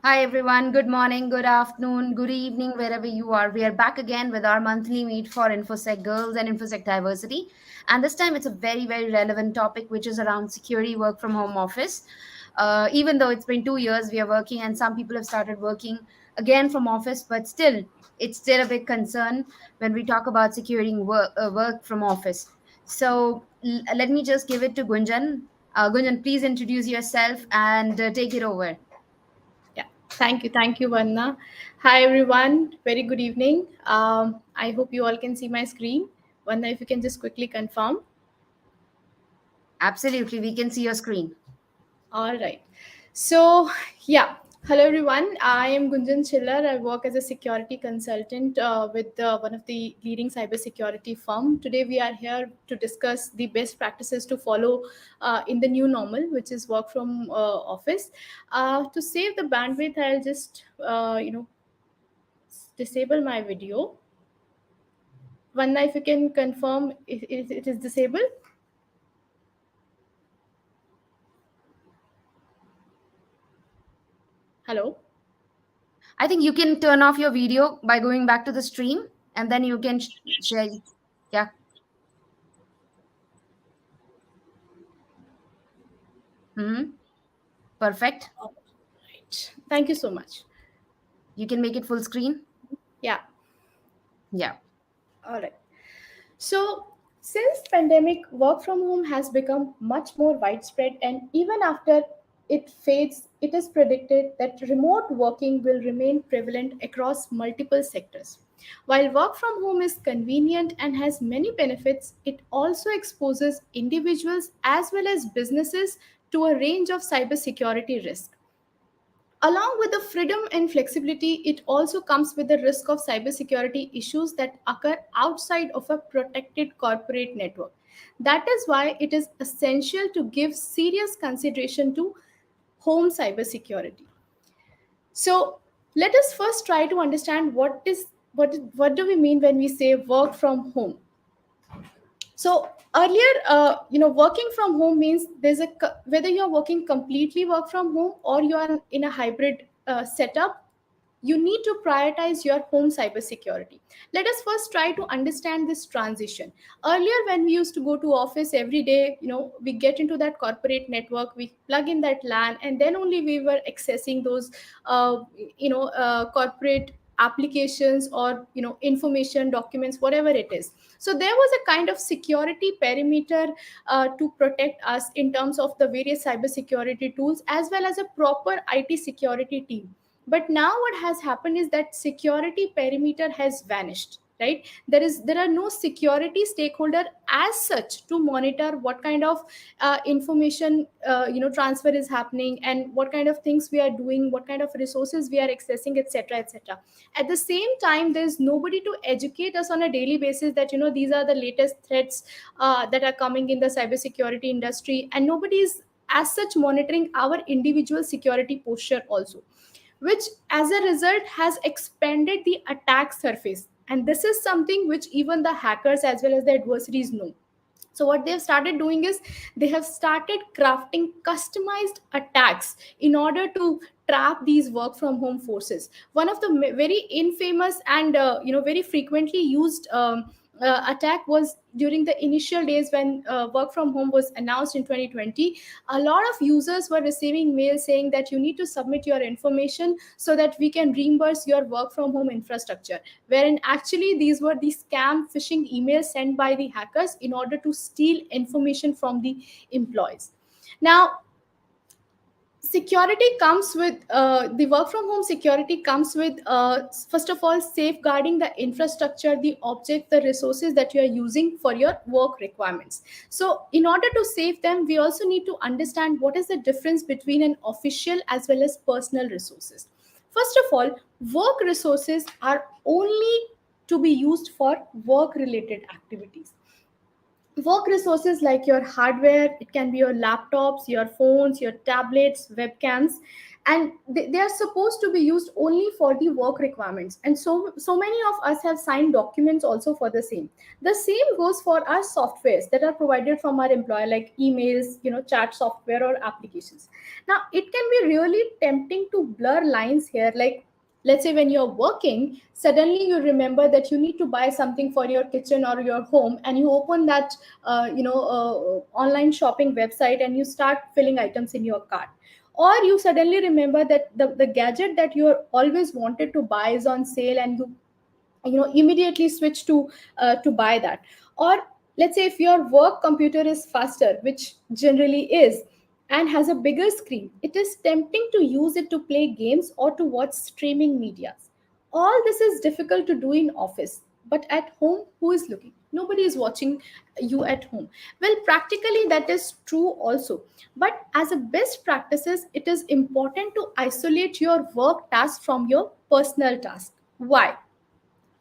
Hi everyone, good morning, good afternoon, good evening, wherever you are. We are back again with our monthly meet for InfoSec Girls and InfoSec Diversity. And this time it's a very, very relevant topic, which is around security work from home office. Even though it's been 2 years, we are working, and some people have started working again from office, but still, it's still a big concern when we talk about securing work from office. So let me just give it to Gunjan. Gunjan, please introduce yourself and take it over. Yeah, thank you, Vanna. Hi, everyone. Very good evening. I hope you all can see my screen. Vanna, if you can just quickly confirm. Absolutely, we can see your screen. All right. So, yeah. Hello, everyone. I am Gunjan Chiller. I work as a security consultant with one of the leading cybersecurity firm. Today, we are here to discuss the best practices to follow in the new normal, which is work from office. To save the bandwidth, I'll just disable my video. Vanna, if you can confirm it is disabled. Hello. I think you can turn off your video by going back to the stream, and then you can share. Yeah. Hmm. Perfect. Right. Thank you so much. You can make it full screen. Yeah. Yeah. All right. So, since pandemic, work from home has become much more widespread, and even after it fades, it is predicted that remote working will remain prevalent across multiple sectors. While work from home is convenient and has many benefits, it also exposes individuals as well as businesses to a range of cybersecurity risks. Along with the freedom and flexibility, it also comes with the risk of cybersecurity issues that occur outside of a protected corporate network. That is why it is essential to give serious consideration to home cybersecurity. So, let us first try to understand what do we mean when we say work from home. So earlier, working from home means whether you're working completely work from home or you are in a hybrid setup, you need to prioritize your home cybersecurity. Let us first try to understand this transition. Earlier, when we used to go to office every day, we get into that corporate network, we plug in that LAN, and then only we were accessing those, corporate applications or information documents, whatever it is. So there was a kind of security perimeter to protect us in terms of the various cybersecurity tools as well as a proper IT security team. But now what has happened is that security perimeter has vanished, right? There are no security stakeholder as such to monitor what kind of information transfer is happening and what kind of things we are doing, what kind of resources we are accessing, etc., etc. At the same time, there's nobody to educate us on a daily basis that these are the latest threats that are coming in the cybersecurity industry, and nobody is as such monitoring our individual security posture also, which as a result has expanded the attack surface. And this is something which even the hackers as well as the adversaries know. So what they've started doing is they have started crafting customized attacks in order to trap these work from home forces. One of the very infamous and very frequently used attack was during the initial days when work from home was announced in 2020. A lot of users were receiving mail saying that you need to submit your information so that we can reimburse your work from home infrastructure, wherein actually these were the scam phishing emails sent by the hackers in order to steal information from the employees. Now, security comes with the work from home security comes with first of all safeguarding the infrastructure, the object, the resources that you are using for your work requirements. So in order to save them, we also need to understand what is the difference between an official as well as personal resources. First of all, work resources are only to be used for work related activities. Work resources like your hardware, it can be your laptops, your phones, your tablets, webcams, and they are supposed to be used only for the work requirements. And so many of us have signed documents also for the same. The same goes for our softwares that are provided from our employer, like emails, chat software or applications. Now it can be really tempting to blur lines here, like let's say when you're working, suddenly you remember that you need to buy something for your kitchen or your home, and you open that online shopping website and you start filling items in your cart. Or you suddenly remember that the gadget that you always wanted to buy is on sale, and you immediately switch to buy that. Or let's say if your work computer is faster, which generally is, and has a bigger screen, it is tempting to use it to play games or to watch streaming medias. All this is difficult to do in office, but at home, who is looking? Nobody is watching you at home. Well, practically that is true also, but as a best practices, it is important to isolate your work task from your personal task. Why?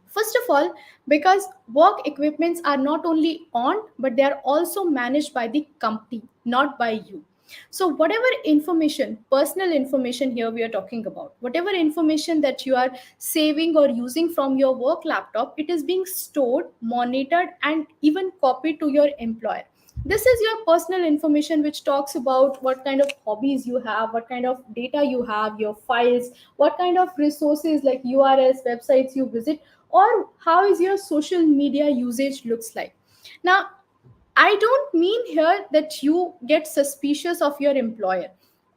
First of all, because work equipments are not only on, but they are also managed by the company, not by you. So, whatever information, personal information here we are talking about, whatever information that you are saving or using from your work laptop, it is being stored, monitored, and even copied to your employer. This is your personal information, which talks about what kind of hobbies you have, what kind of data you have, your files, what kind of resources like URLs, websites you visit, or how is your social media usage looks like. Now I don't mean here that you get suspicious of your employer.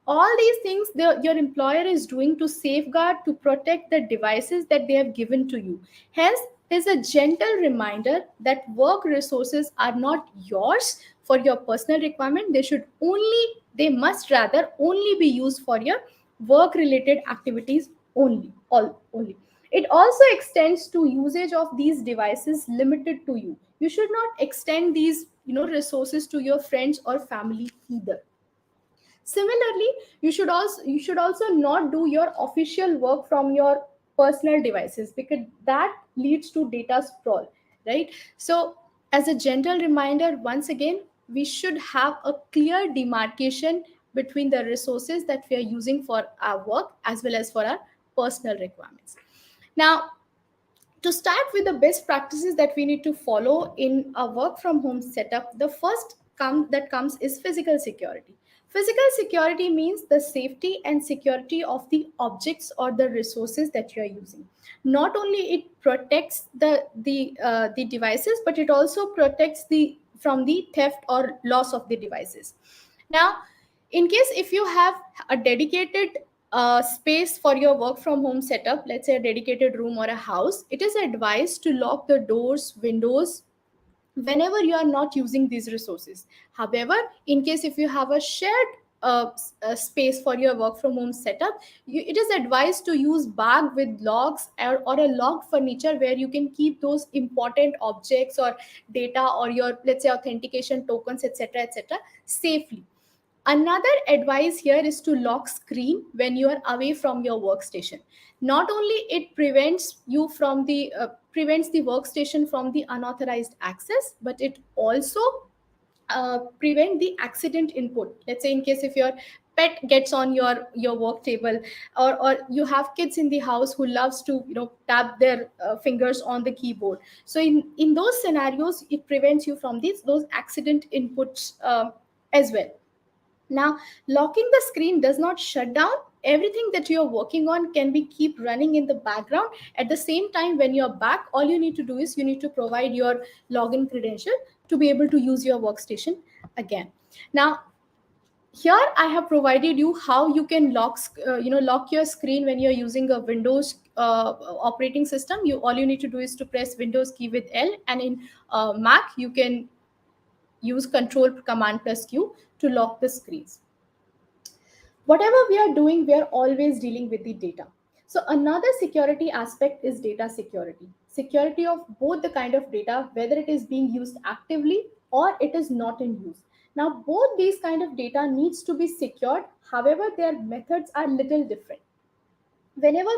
All these things your employer is doing to safeguard, to protect the devices that they have given to you. Hence, there's a gentle reminder that work resources are not yours for your personal requirement. They must rather only be used for your work related activities only. Only. It also extends to usage of these devices limited to you. You should not extend these resources to your friends or family either. Similarly, you should also not do your official work from your personal devices, because that leads to data sprawl, right? So as a gentle reminder, once again, we should have a clear demarcation between the resources that we are using for our work as well as for our personal requirements. Now, to start with the best practices that we need to follow in a work from home setup, the first that comes is physical security. Physical security means the safety and security of the objects or the resources that you are using. Not only it protects the devices, but it also protects the from the theft or loss of the devices. Now, in case if you have a dedicated space for your work from home setup, let's say a dedicated room or a house, it is advised to lock the doors, windows whenever you are not using these resources. However, in case if you have a shared space for your work from home setup, it is advised to use bag with locks, or a locked furniture where you can keep those important objects or data or your, let's say, authentication tokens, etc., etc., safely. Another advice here is to lock screen when you are away from your workstation. Not only it prevents the workstation from the unauthorized access, but it also prevent the accident input. Let's say in case if your pet gets on your work table, or you have kids in the house who loves to tap their fingers on the keyboard. So in those scenarios, it prevents you from those accident inputs as well. Now, locking the screen does not shut down. Everything that you're working on can be keep running in the background. At the same time, when you're back, all you need to do is you need to provide your login credential to be able to use your workstation again. Now, here I have provided you how you can lock your screen when you're using a Windows operating system. All you need to do is to press Windows key with L, and in Mac you can use Control Command plus Q to lock the screens. Whatever we are doing, we are always dealing with the data. So another security aspect is data security. Security of both the kind of data, whether it is being used actively or it is not in use. Now, both these kind of data needs to be secured. However, their methods are little different. whenever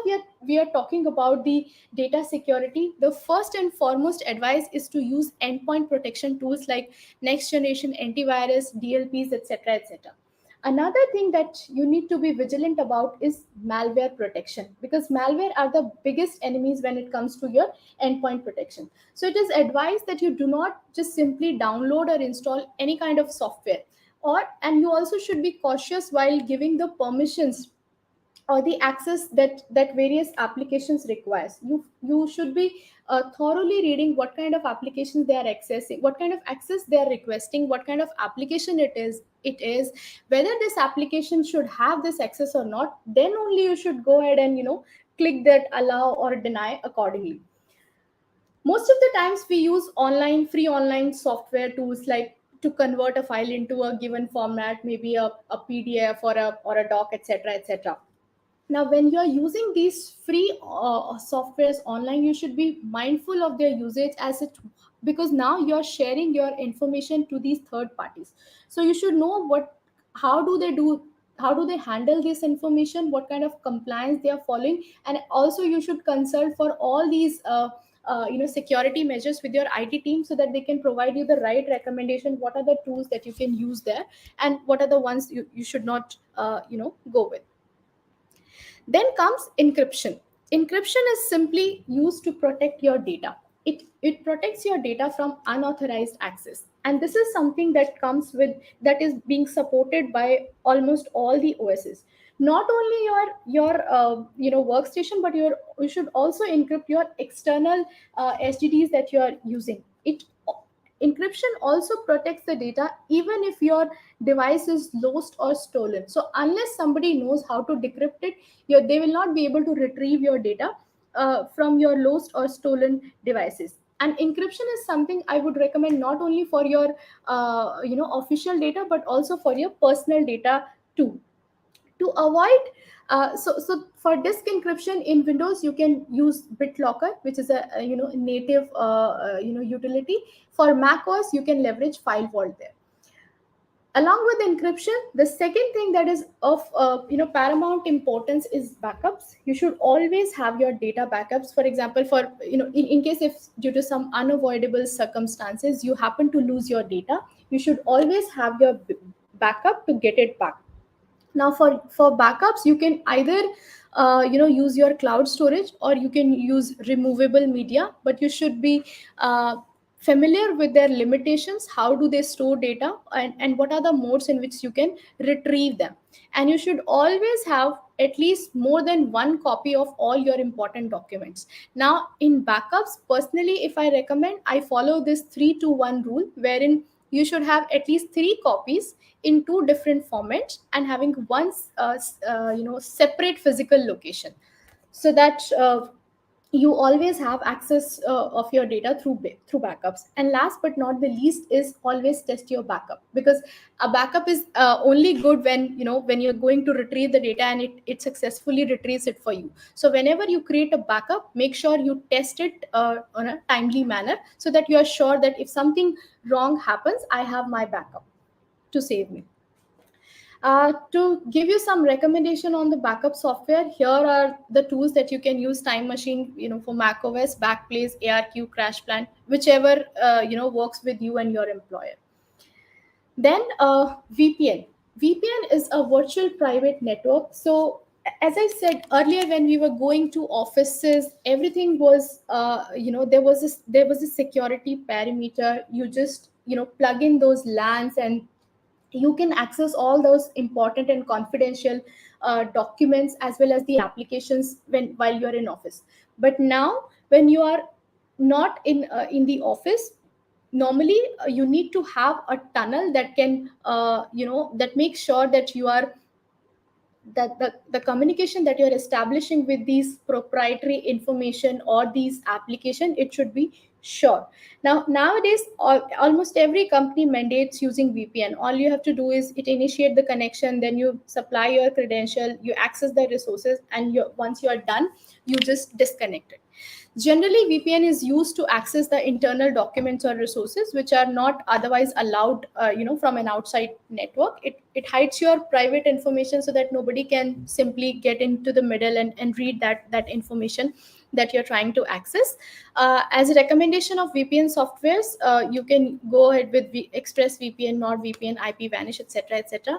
we are talking about the data security, the first and foremost advice is to use endpoint protection tools like next generation antivirus, DLPs, etc., etc. Another thing that you need to be vigilant about is malware protection, because malware are the biggest enemies when it comes to your endpoint protection. So it is advised that you do not just simply download or install any kind of software, or and you also should be cautious while giving the permissions or the access that various applications requires. You should be thoroughly reading what kind of applications they are accessing, what kind of access they are requesting, what kind of application it is, whether this application should have this access or not. Then only you should go ahead and click that allow or deny accordingly. Most of the times we use free online software tools, like to convert a file into a given format, maybe a PDF or a doc, etc., etc. Now when you are using these free softwares online, you should be mindful of their usage, as it because now you are sharing your information to these third parties. So you should know how do they do how do they handle this information, what kind of compliance they are following. And also you should consult for all these security measures with your IT team, so that they can provide you the right recommendation, what are the tools that you can use there, and what are the ones you should not go with. Then comes encryption. Encryption is simply used to protect your data. It protects your data from unauthorized access. And this is something that is being supported by almost all the OSs. Not only your workstation, but you should also encrypt your external STDs that you are using. Encryption also protects the data even if your device is lost or stolen. So unless somebody knows how to decrypt it, they will not be able to retrieve your data from your lost or stolen devices. And encryption is something I would recommend not only for your official data, but also for your personal data too. To avoid so for disk encryption in Windows, you can use BitLocker, which is a native utility. For Mac OS, you can leverage File Vault there. Along with encryption, the second thing that is of paramount importance is backups. You should always have your data backups. For example, for in case if due to some unavoidable circumstances you happen to lose your data, you should always have your backup to get it back. Now for backups, you can either use your cloud storage, or you can use removable media, but you should be familiar with their limitations, how do they store data, and what are the modes in which you can retrieve them. And you should always have at least more than one copy of all your important documents. Now in backups, personally, if I recommend, I follow this 3-to-1 rule, wherein you should have at least 3 copies in 2 different formats, and having one separate physical location, so that you always have access of your data through backups. And last but not the least is always test your backup, because a backup is only good when you're going to retrieve the data and it successfully retrieves it for you. So whenever you create a backup, make sure you test it on a timely manner, so that you are sure that if something wrong happens, I have my backup to save me. To give you some recommendation on the backup software, here are the tools that you can use: Time Machine, for Mac OS, Backblaze, ARQ, CrashPlan, whichever works with you and your employer. Then VPN. VPN is a virtual private network. So as I said earlier, when we were going to offices, everything was there was a security perimeter. You just plug in those LANs, and you can access all those important and confidential documents, as well as the applications while you're in office. But now when you are not in the office, normally you need to have a tunnel that can that makes sure that you are that the communication that you're establishing with these proprietary information or these application, it should be sure. Now nowadays, almost every company mandates using VPN. All you have to do is it initiate the connection, then you supply your credential, you access the resources, and once you are done, you just disconnect it. Generally, VPN is used to access the internal documents or resources which are not otherwise allowed, from an outside network. It hides your private information so that nobody can simply get into the middle and read that information that you're trying to access. As a recommendation of VPN softwares, you can go ahead with ExpressVPN, NordVPN, IPVanish, etc., etc.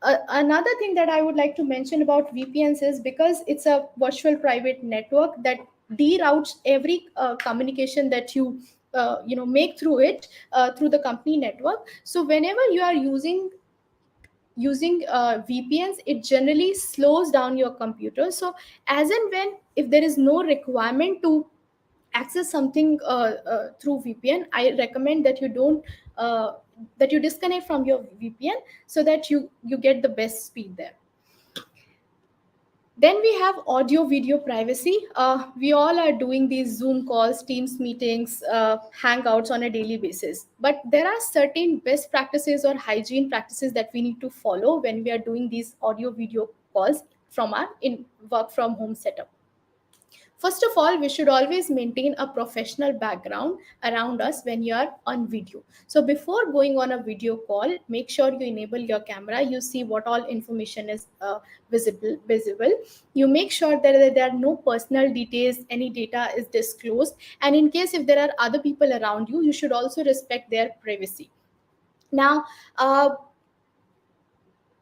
Another thing that I would like to mention about VPNs is, because it's a virtual private network that deroutes every communication that you make through it, through the company network. So whenever you are using VPNs, it generally slows down your computer. So as and when, if there is no requirement to access something through VPN, I recommend that you don't that you disconnect from your VPN, so that you get the best speed there. Then we have audio video privacy. We all are doing these Zoom calls, Teams meetings, Hangouts on a daily basis. But there are certain best practices or hygiene practices that we need to follow when we are doing these audio video calls from our in work from home setup. First of all, we should always maintain a professional background around us when you are on video. So before going on a video call, make sure you enable your camera. You see what all information is visible. You make sure that there are no personal details, any data is disclosed. And in case if there are other people around you, you should also respect their privacy. Now,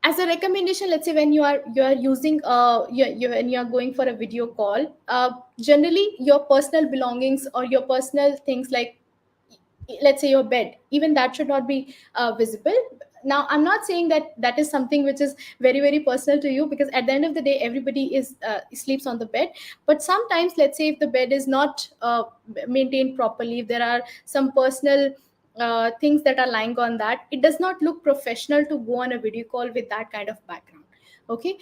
as a recommendation, let's say when you are using when you are going for a video call, generally your personal belongings or your personal things, like let's say your bed, even that should not be visible. Now, I'm not saying that that is something which is very very personal to you, because at the end of the day everybody is sleeps on the bed. But sometimes, let's say if the bed is not maintained properly, if there are some personal things that are lying on that, it does not look professional to go on a video call with that kind of background. Okay.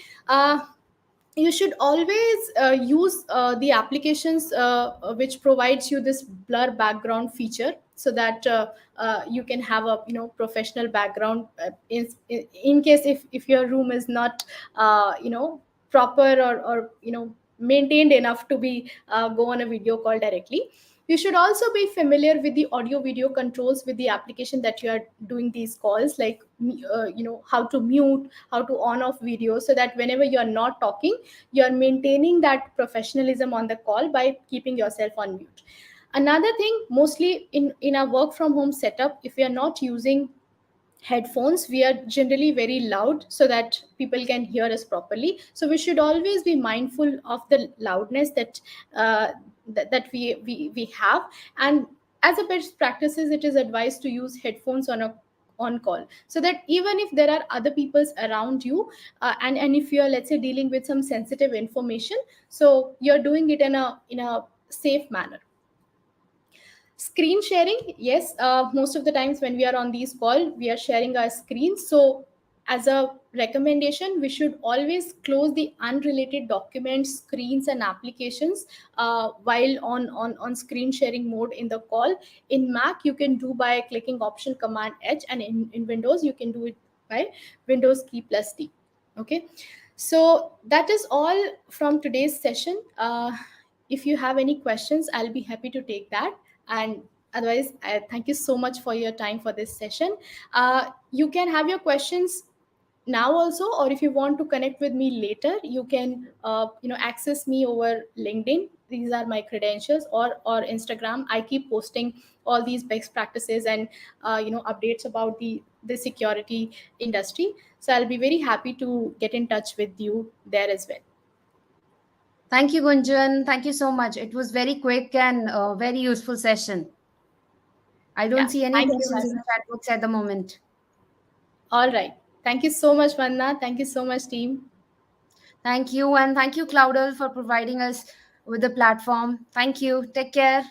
You should always use the applications which provides you this blur background feature, so that you can have a professional background in case if your room is not proper or maintained enough to be go on a video call directly. You should also be familiar with the audio video controls with the application that you are doing these calls, like how to mute, how to on off video, so that whenever you are not talking, you are maintaining that professionalism on the call by keeping yourself on mute. Another thing, mostly in our work from home setup, if we are not using headphones, we are generally very loud so that people can hear us properly. So we should always be mindful of the loudness that we have. And as a best practices, it is advised to use headphones on call, so that even if there are other peoples around you, and if you're, let's say, dealing with some sensitive information, so you're doing it in a safe manner. Screen sharing, yes, most of the times when we are on these call, we are sharing our screens. So as a recommendation, we should always close the unrelated documents, screens and applications while on screen sharing mode in the call. In Mac, you can do by clicking option command H, and in Windows you can do it by Windows key plus D. Okay, so that is all from today's session. If you have any questions, I'll be happy to take that. And otherwise, I thank you so much for your time for this session. You can have your questions now also, or if you want to connect with me later, you can access me over LinkedIn. These are my credentials, or Instagram. I keep posting all these best practices and updates about the security industry. So I'll be very happy to get in touch with you there as well. Thank you, Gunjan. Thank you so much. It was very quick and very useful session. I don't Yeah, see any thank you, questions in the Vanna. chat box at the moment. All right. Thank you so much, Vanna. Thank you so much, team. Thank you. And thank you, Cloudal, for providing us with the platform. Thank you. Take care.